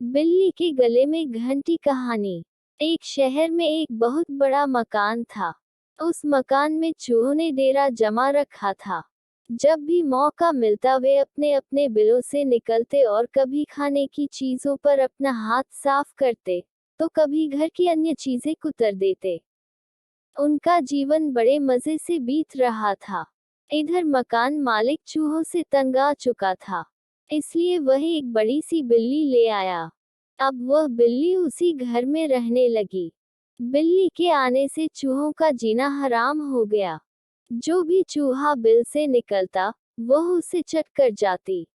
बिल्ली के गले में घंटी कहानी। एक शहर में एक बहुत बड़ा मकान था। उस मकान में चूहों ने डेरा जमा रखा था। जब भी मौका मिलता वे अपने अपने बिलों से निकलते और कभी खाने की चीजों पर अपना हाथ साफ करते, तो कभी घर की अन्य चीजें कुतर देते। उनका जीवन बड़े मजे से बीत रहा था। इधर मकान मालिक चूहों से तंग आ चुका था, इसलिए वह एक बड़ी सी बिल्ली ले आया। अब वह बिल्ली उसी घर में रहने लगी। बिल्ली के आने से चूहों का जीना हराम हो गया। जो भी चूहा बिल से निकलता, वह उसे चट कर जाती।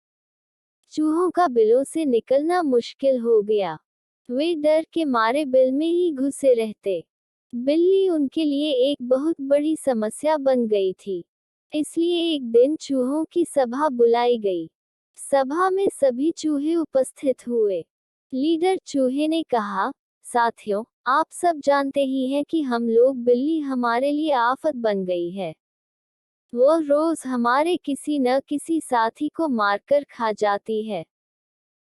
चूहों का बिलों से निकलना मुश्किल हो गया। वे डर के मारे बिल में ही घुसे रहते। बिल्ली उनके लिए एक बहुत बड़ी समस्या बन गई थी। इसलिए एक दिन चूहों की सभा बुलाई गई। सभा में सभी चूहे उपस्थित हुए। लीडर चूहे ने कहा, साथियों, आप सब जानते ही हैं कि हम लोग बिल्ली हमारे लिए आफत बन गई है। वह रोज हमारे किसी न किसी साथी को मारकर खा जाती है।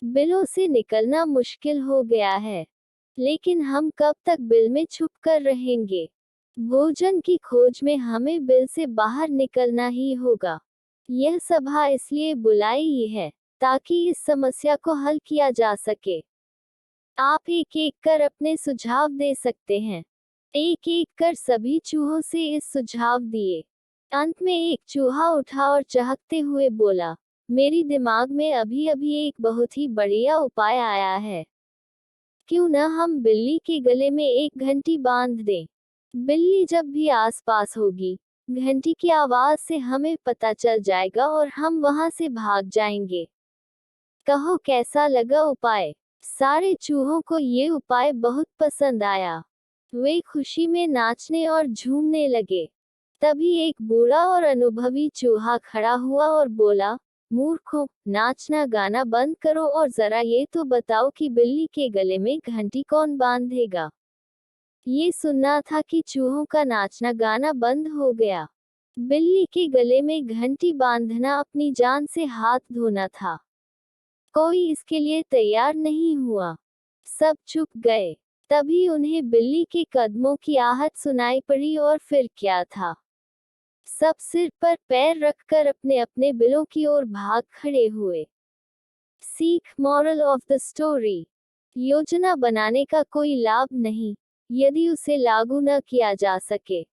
बिलों से निकलना मुश्किल हो गया है, लेकिन हम कब तक बिल में छुप कर रहेंगे? भोजन की खोज में हमें बिल से बाहर निकलना ही होगा। यह सभा इसलिए बुलाई ही है, ताकि इस समस्या को हल किया जा सके। आप एक एक कर अपने सुझाव दे सकते हैं। एक एक कर सभी चूहों से इस सुझाव दिए। अंत में एक चूहा उठा और चहकते हुए बोला, मेरी दिमाग में अभी अभी एक बहुत ही बढ़िया उपाय आया है। क्यों न हम बिल्ली के गले में एक घंटी बांध दें। बिल्ली जब भी आसपास होगी, घंटी की आवाज से हमें पता चल जाएगा और हम वहां से भाग जाएंगे। कहो कैसा लगा उपाय? सारे चूहों को ये उपाय बहुत पसंद आया। वे खुशी में नाचने और झूमने लगे। तभी एक बूढ़ा और अनुभवी चूहा खड़ा हुआ और बोला, मूर्खों, नाचना गाना बंद करो और जरा ये तो बताओ कि बिल्ली के गले में घंटी कौन बांधेगा। ये सुनना था कि चूहों का नाचना गाना बंद हो गया। बिल्ली के गले में घंटी बांधना अपनी जान से हाथ धोना था। कोई इसके लिए तैयार नहीं हुआ। सब चुप गए। तभी उन्हें बिल्ली के कदमों की आहट सुनाई पड़ी और फिर क्या था? सब सिर पर पैर रखकर अपने अपने बिलों की ओर भाग खड़े हुए। सीख, मॉरल ऑफ द स्टोरी। योजना बनाने का कोई लाभ नहीं, यदि उसे लागू न किया जा सके।